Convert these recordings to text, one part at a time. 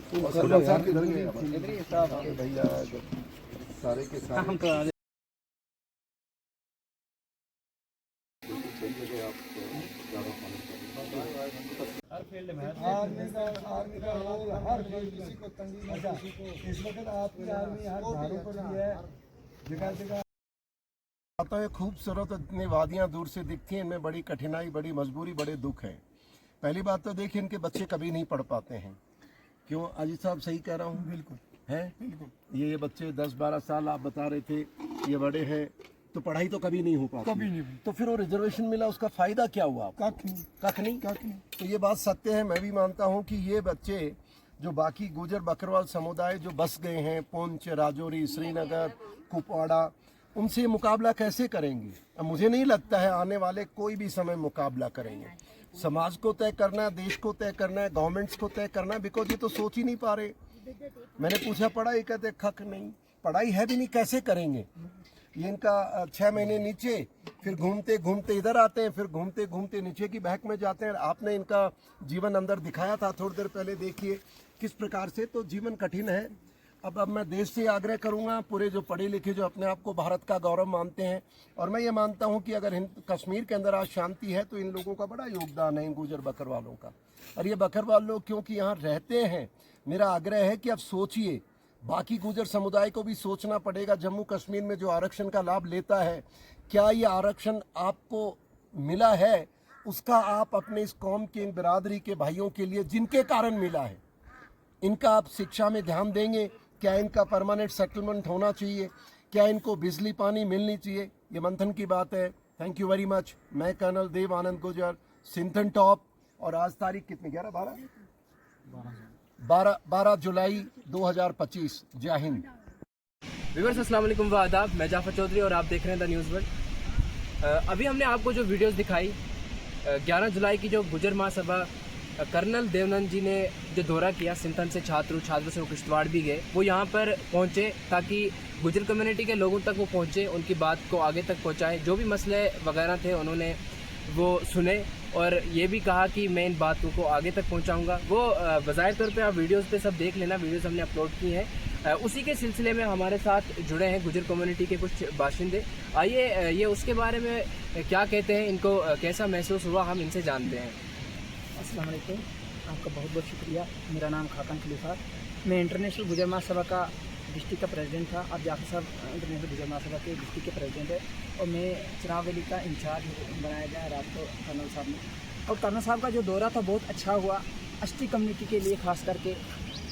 भैया सारे के सारे हर फील्ड में आर्मी का रोल हर फील्ड किसी को तंगी अच्छा इस वक्त आपकी आर्मी हर धारों पर भी है, जगह जगह आता है। खूबसूरत इतनी वादियाँ दूर से दिखती हैं, इनमें बड़ी कठिनाई, बड़ी मजबूरी, बड़े दुख है। पहली बात तो देखिए, इनके बच्चे कभी नहीं पढ़ पाते हैं। क्यों अजीत साहब, सही कह रहा हूँ? बिल्कुल है बिल्कुल। ये बच्चे 10-12 साल आप बता रहे थे, ये बड़े हैं, तो पढ़ाई तो कभी नहीं हो पाती। कभी नहीं। तो फिर वो रिजर्वेशन मिला, उसका फायदा क्या हुआ? कख नहीं। तो ये बात सत्य है। मैं भी मानता हूँ कि ये बच्चे जो बाकी गुजर बकरवाल समुदाय जो बस गए हैं, पुंछ, राजौरी, श्रीनगर, कुपवाड़ा, उनसे मुकाबला कैसे करेंगे? अब मुझे नहीं लगता है आने वाले कोई भी समय मुकाबला करेंगे। समाज को तय करना है, देश को तय करना है, गवर्नमेंट्स को तय करना है, बिकॉज ये तो सोच ही नहीं पा रहे। मैंने पूछा पढ़ाई, कहते खक नहीं, पढ़ाई है भी नहीं, कैसे करेंगे? ये इनका 6 महीने नीचे, फिर घूमते घूमते इधर आते हैं, फिर घूमते घूमते नीचे की बहक में जाते हैं। आपने इनका जीवन अंदर दिखाया था थोड़ी देर पहले, देखिए किस प्रकार से। तो जीवन कठिन है। अब मैं देश से आग्रह करूंगा, पूरे जो पढ़े लिखे जो अपने आप को भारत का गौरव मानते हैं, और मैं ये मानता हूं कि अगर कश्मीर के अंदर आज शांति है तो इन लोगों का बड़ा योगदान है, इन गुजर बकरवालों का। और ये बकरवाल लोग क्योंकि यहाँ रहते हैं, मेरा आग्रह है कि अब सोचिए, बाकी गुजर समुदाय को भी सोचना पड़ेगा। जम्मू कश्मीर में जो आरक्षण का लाभ लेता है, क्या ये आरक्षण आपको मिला है? उसका आप अपने इस कौम के, इन बिरादरी के भाइयों के लिए जिनके कारण मिला है, इनका आप शिक्षा में ध्यान देंगे? क्या इनका परमानेंट सेटलमेंट होना चाहिए? क्या इनको बिजली पानी मिलनी चाहिए? ये मंथन की बात है। Thank you very much. मैं कर्नल देव आनंद गुर्जर, सिंथन टॉप, और आज तारीख कितनी? 12 जुलाई 2025। जय हिंद। व्यूअर्स, अस्सलाम वालेकुम व आदाब। मैं जाफर चौधरी और आप देख रहे हैं द न्यूज़ वर्ल्ड। अभी हमने आपको जो वीडियोस दिखाई 11 जुलाई की, जो गुजर महासभा कर्नल देवानंद जी ने जो दौरा किया, सिंथन से छात्रों से वो किश्तवाड़ भी गए, वो यहाँ पर पहुँचे ताकि गुजर कम्युनिटी के लोगों तक वो पहुँचे, उनकी बात को आगे तक पहुँचाएँ। जो भी मसले वगैरह थे उन्होंने वो सुने, और ये भी कहा कि मैं इन बातों को आगे तक पहुंचाऊंगा। वो बज़ाहिर तौर पे आप वीडियोस पे सब देख लेना, वीडियोस हमने अपलोड की हैं। उसी के सिलसिले में हमारे साथ जुड़े हैं गुजर कम्युनिटी के कुछ बाशिंदे। आइए ये उसके बारे में क्या कहते हैं, इनको कैसा महसूस हुआ, हम इनसे जानते हैं। अस्सलाम वालेकुम, आपका बहुत बहुत शुक्रिया। मेरा नाम खाकन खलीफा, मैं इंटरनेशनल गुजर महासभा का डिस्ट्रिक्ट का प्रेसिडेंट था। अब जाफर साहब इंटरनेशनल गुजर महासभा के डिस्ट्रिक्ट के प्रेसिडेंट है, और मैं चिराग वैली का इंचार्ज बनाया गया रात को कर्नल साहब ने। और कर्नल साहब का जो दौरा था बहुत अच्छा हुआ, एसटी कम्युनिटी के लिए ख़ास करके।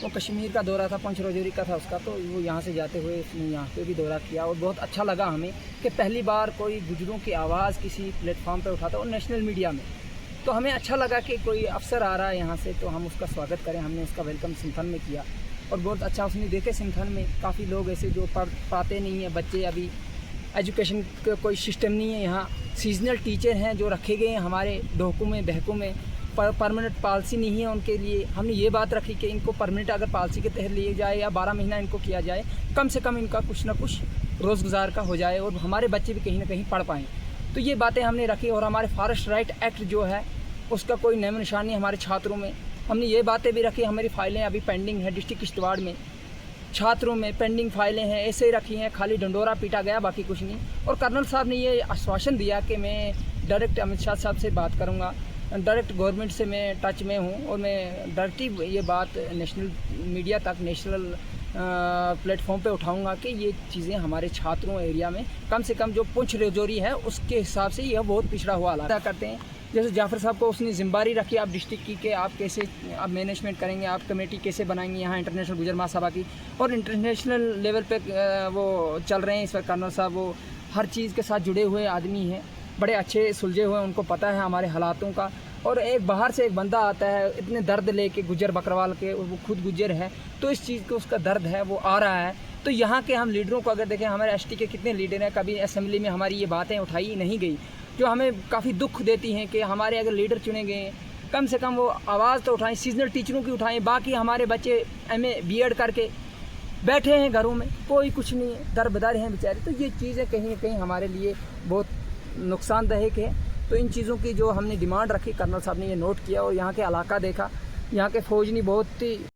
वो कश्मीर का दौरा था, पुंछ राजौरी का था उसका, तो वो यहाँ से जाते हुए उसने यहाँ पे भी दौरा किया, और बहुत अच्छा लगा हमें कि पहली बार कोई गुजरों की आवाज़ किसी प्लेटफॉर्म पर उठाता, और नेशनल मीडिया में। तो हमें अच्छा लगा कि कोई अफसर आ रहा है यहाँ से, तो हम उसका स्वागत करें। हमने उसका वेलकम सिंथन में किया, और बहुत अच्छा उसने देखे। सिंथन में काफ़ी लोग ऐसे जो पढ़ पाते नहीं हैं बच्चे, अभी एजुकेशन का कोई सिस्टम नहीं है यहाँ। सीजनल टीचर हैं जो रखे गए हैं हमारे डोकू में, बहकों में, परमानेंट पॉलिसी नहीं है उनके लिए। हमने ये बात रखी कि इनको परमानेंट अगर पॉलिसी के तहत लिए जाए या 12 महीना इनको किया जाए, कम से कम इनका कुछ ना कुछ रोज़गार का हो जाए, और हमारे बच्चे भी कहीं ना कहीं पढ़ पाएँ। तो ये बातें हमने रखी। और हमारे फॉरेस्ट राइट एक्ट जो है उसका कोई नाम निशान नहीं हमारे छात्रों में। हमने ये बातें भी रखी। हमारी फाइलें अभी पेंडिंग है डिस्ट्रिक्ट किश्तवाड़ में, छात्रों में पेंडिंग फाइलें हैं, ऐसे ही रखी हैं, खाली डंडोरा पीटा गया, बाकी कुछ नहीं। और कर्नल साहब ने ये आश्वासन दिया कि मैं डायरेक्ट अमित शाह साहब से बात करूंगा, डायरेक्ट गवर्नमेंट से मैं टच में हूं, और मैं डायरेक्ट ये बात नेशनल मीडिया तक, नेशनल प्लेटफॉर्म पे उठाऊंगा कि ये चीज़ें हमारे छात्रों एरिया में, कम से कम जो पुंछ राजौरी है उसके हिसाब से यह बहुत पिछड़ा हुआ हालात करते हैं। जैसे जाफर साहब को उसने जिम्मेदारी रखी आप डिस्ट्रिक्ट की कि आप कैसे आप मैनेजमेंट करेंगे, आप कमेटी कैसे बनाएंगे यहाँ इंटरनेशनल गुजर महासभा की, और इंटरनेशनल लेवल पे वो चल रहे हैं इस वक्त। कर्नल साहब वो हर चीज़ के साथ जुड़े हुए आदमी हैं, बड़े अच्छे सुलझे हुए, उनको पता है हमारे हालातों का। और एक बाहर से एक बंदा आता है इतने दर्द लेके गुजर बकरवाल के, वो खुद गुजर है, तो इस चीज़ को उसका दर्द है वो आ रहा है। तो यहाँ के हम लीडरों को अगर देखें, हमारे एसटी के कितने लीडर हैं, कभी असेंबली में हमारी ये बातें उठाई नहीं गई, जो हमें काफ़ी दुख देती हैं कि हमारे अगर लीडर चुने गए, कम से कम वो आवाज़ तो उठाएं, सीजनल टीचरों की उठाएं। बाकी हमारे बच्चे MA BEd करके बैठे हैं घरों में, कोई कुछ नहीं है, दरबदर हैं बेचारे। तो ये चीज़ें कहीं ना कहीं हमारे लिए बहुत नुकसानदायक है। तो इन चीज़ों की जो हमने डिमांड रखी, कर्नल साहब ने ये नोट किया, और यहाँ के इलाका देखा, यहाँ के फौजनी बहुत ही